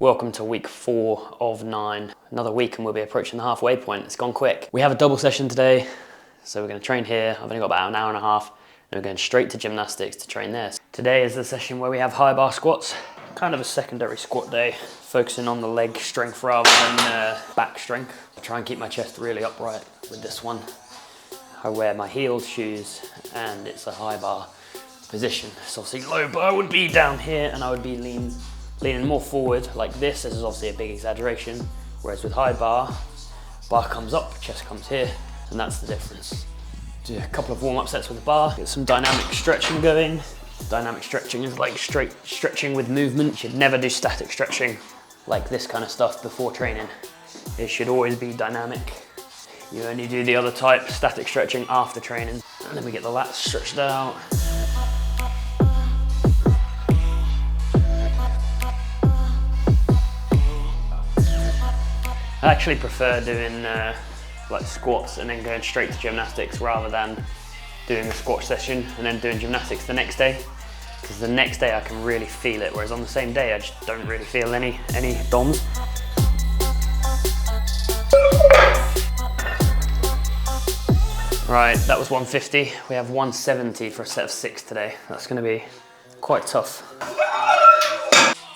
Welcome to week 4 of 9. Another week and we'll be approaching the halfway point. It's gone quick. We have a double session today, so we're going to train here. I've only got about an hour and a half, and we're going straight to gymnastics to train there. Today is the session where we have high bar squats. Kind of a secondary squat day, focusing on the leg strength rather than back strength. I try and keep my chest really upright with this one. I wear my heeled shoes and it's a high bar position. So obviously low bar would be down here and I would be leaning more forward like this. This is obviously a big exaggeration. Whereas with high bar comes up, chest comes here, and that's the difference. Do a couple of warm-up sets with the bar, get some dynamic stretching going. Dynamic stretching is like straight stretching with movement. You should never do static stretching like this kind of stuff before training. It should always be dynamic. You only do the other type, static stretching, after training. And then we get the lats stretched out. I actually prefer doing like squats and then going straight to gymnastics rather than doing a squat session and then doing gymnastics the next day. Because the next day I can really feel it, whereas on the same day I just don't really feel any DOMs. Right, that was 150. We have 170 for a set of 6 today. That's going to be quite tough.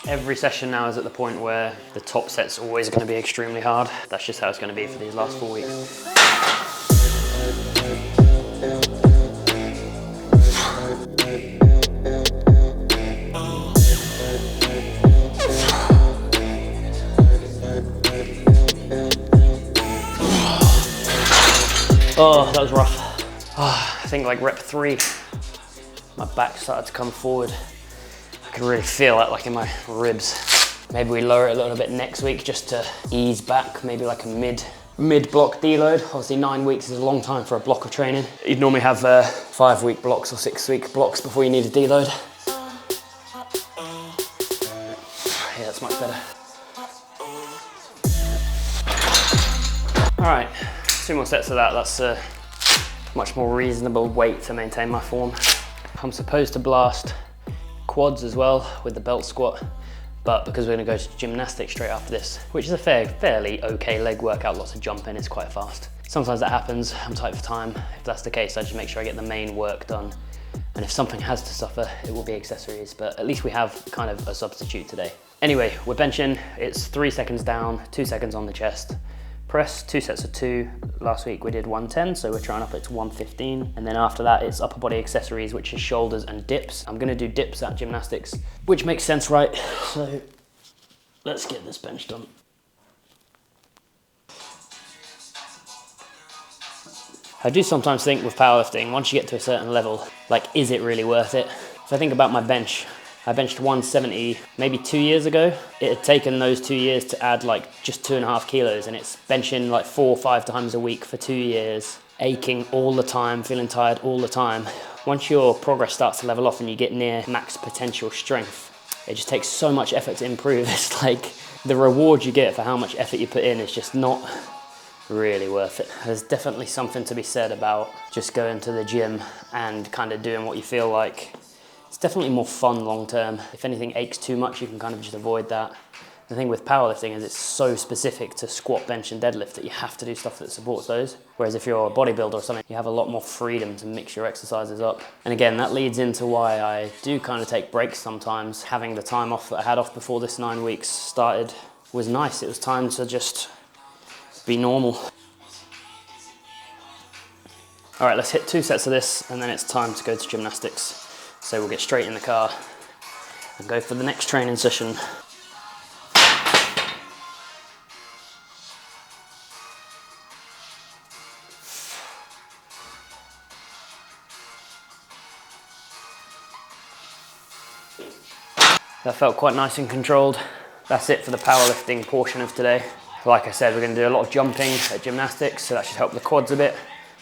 Every session now is at the point where the top set's always going to be extremely hard. That's just how it's going to be for these last 4 weeks. Oh, that was rough. Oh, I think like rep 3, my back started to come forward. I can really feel that like in my ribs. Maybe we lower it a little bit next week just to ease back, maybe like a mid-block deload. Obviously 9 weeks is a long time for a block of training. You'd normally have 5-week blocks or 6-week blocks before you need a deload. Yeah, that's much better. All right. 2 more sets of that. That's a much more reasonable weight to maintain my form. I'm supposed to blast quads as well with the belt squat, but because we're going to go to gymnastics straight after this, which is a fairly okay leg workout, lots of jumping, it's quite fast. Sometimes that happens, I'm tight for time. If that's the case, I just make sure I get the main work done. And if something has to suffer, it will be accessories, but at least we have kind of a substitute today. Anyway, we're benching, it's 3 seconds down, 2 seconds on the chest. Press, 2 sets of 2. Last week we did 110, so we're trying up it to 115. And then after that, it's upper body accessories, which is shoulders and dips. I'm gonna do dips at gymnastics, which makes sense, right? So let's get this bench done. I do sometimes think with powerlifting, once you get to a certain level, like, is it really worth it? If I think about my bench, I benched 170 maybe 2 years ago. It had taken those 2 years to add like just 2.5 kilos, and it's benching like 4 or 5 times a week for 2 years, aching all the time, feeling tired all the time. Once your progress starts to level off and you get near max potential strength, it just takes so much effort to improve. It's like the reward you get for how much effort you put in is just not really worth it. There's definitely something to be said about just going to the gym and kind of doing what you feel like. It's definitely more fun long term. If anything aches too much, you can kind of just avoid that. The thing with powerlifting is it's so specific to squat, bench and deadlift that you have to do stuff that supports those. Whereas if you're a bodybuilder or something, you have a lot more freedom to mix your exercises up. And again, that leads into why I do kind of take breaks sometimes. Having the time off that I had off before this 9 weeks started was nice. It was time to just be normal. All right, let's hit 2 sets of this and then it's time to go to gymnastics. So we'll get straight in the car and go for the next training session. That felt quite nice and controlled. That's it for the powerlifting portion of today. Like I said, we're going to do a lot of jumping at gymnastics, so that should help the quads a bit.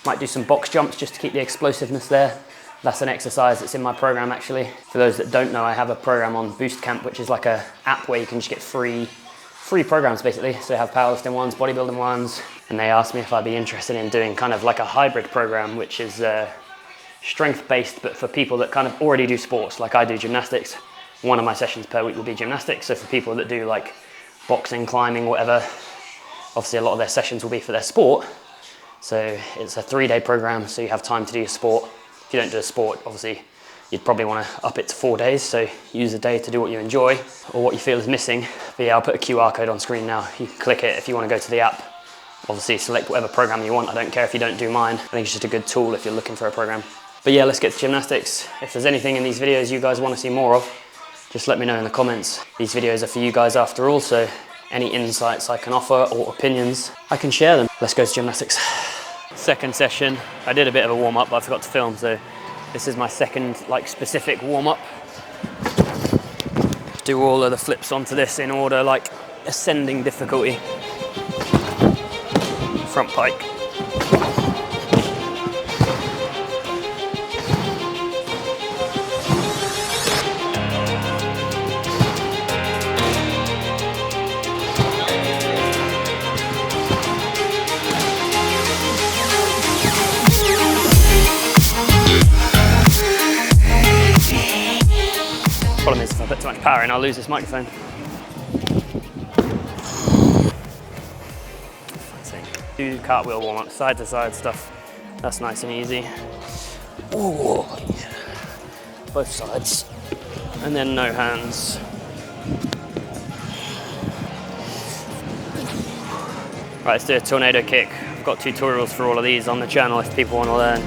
Might do some box jumps just to keep the explosiveness there. That's an exercise that's in my program actually. For those that don't know, I have a program on Boost Camp, which is like an app where you can just get free programs basically. So they have powerlifting ones, bodybuilding ones, and they asked me if I'd be interested in doing kind of like a hybrid program, which is strength-based, but for people that kind of already do sports, like I do gymnastics. One of my sessions per week will be gymnastics. So for people that do like boxing, climbing, whatever. Obviously a lot of their sessions will be for their sport. So it's a 3-day program, so you have time to do your sport. If you don't do a sport, obviously you'd probably want to up it to 4 days, so use a day to do what you enjoy or what you feel is missing. But yeah, I'll put a QR code on screen now. You can click it if you want to go to the app. Obviously select whatever program you want. I don't care if you don't do mine. I think it's just a good tool if you're looking for a program. But yeah, let's get to gymnastics. If there's anything in these videos you guys want to see more of, just let me know in the comments. These videos are for you guys after all, so any insights I can offer or opinions, I can share them. Let's go to gymnastics. Second session. I did a bit of a warm-up, but I forgot to film, so this is my second like specific warm-up. Do all of the flips onto this in order, like ascending difficulty. Front pike. Problem is, if I put too much power in, I'll lose this microphone. Do cartwheel warm up, side to side stuff. That's nice and easy. Ooh, yeah. Both sides. And then no hands. Right, let's do a tornado kick. I've got tutorials for all of these on the channel if people want to learn.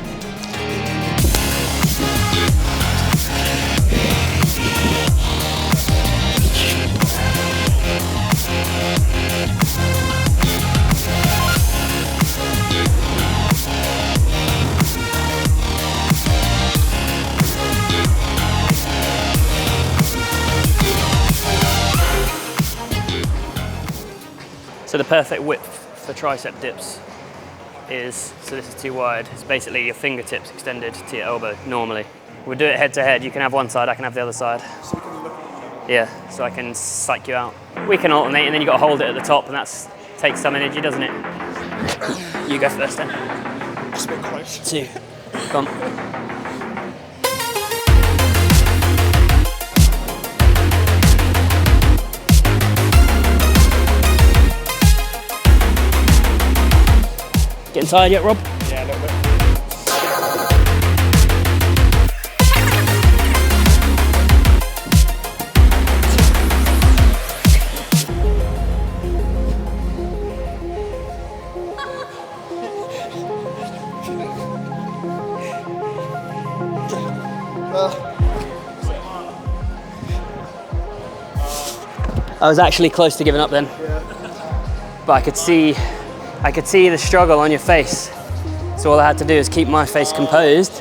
So the perfect width for tricep dips is, so this is too wide, it's basically your fingertips extended to your elbow normally. We'll do it head to head, you can have one side, I can have the other side. So you can look at them. Yeah, so I can psych you out. We can alternate and then you've got to hold it at the top and that takes some energy, doesn't it? You go first then. It's a bit close. 2, come on. Getting tired yet, Rob? Yeah, a little bit. I was actually close to giving up then, but I could see the struggle on your face. So all I had to do is keep my face composed.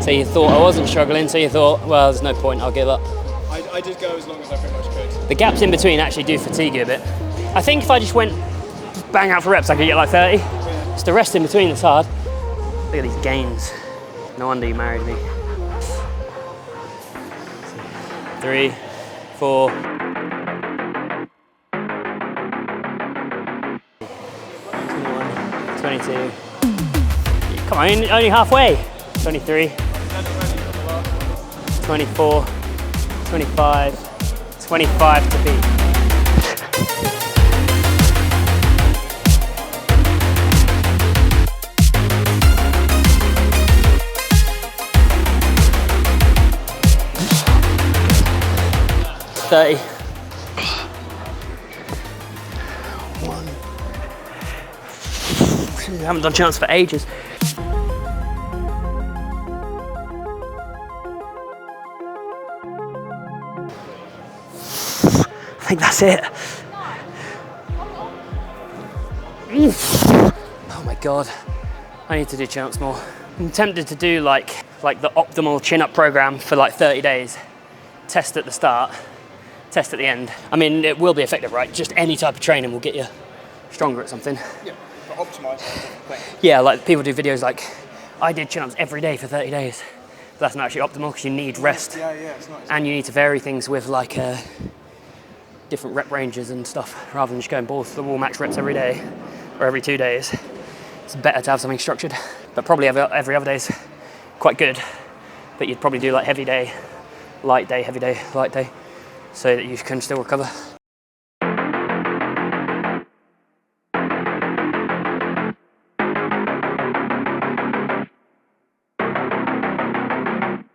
So you thought I wasn't struggling, so you thought, well, there's no point, I'll give up. I did go as long as I pretty much could. The gaps in between actually do fatigue you a bit. I think if I just went bang out for reps, I could get like 30. It's the rest in between that's hard. Look at these gains. No wonder you married me. 3, 4. 22. Come on, only halfway. 23. 24. 25. 25 to beat. $30. 1. I haven't done chance for ages. I think that's it. Oh my God, I need to do chance more. I'm tempted to do like the optimal chin-up program for like 30 days. Test at the start, test at the end. I mean, it will be effective, right? Just any type of training will get you stronger at something. Yeah, but optimise. Yeah, like people do videos like, I did chin-ups every day for 30 days. But that's not actually optimal because you need rest. Yeah, it's nice. And you need to vary things with like different rep ranges and stuff, rather than just going balls to the wall max reps every day or every 2 days. It's better to have something structured, but probably every other day's quite good. But you'd probably do like heavy day, light day, heavy day, light day, so that you can still recover.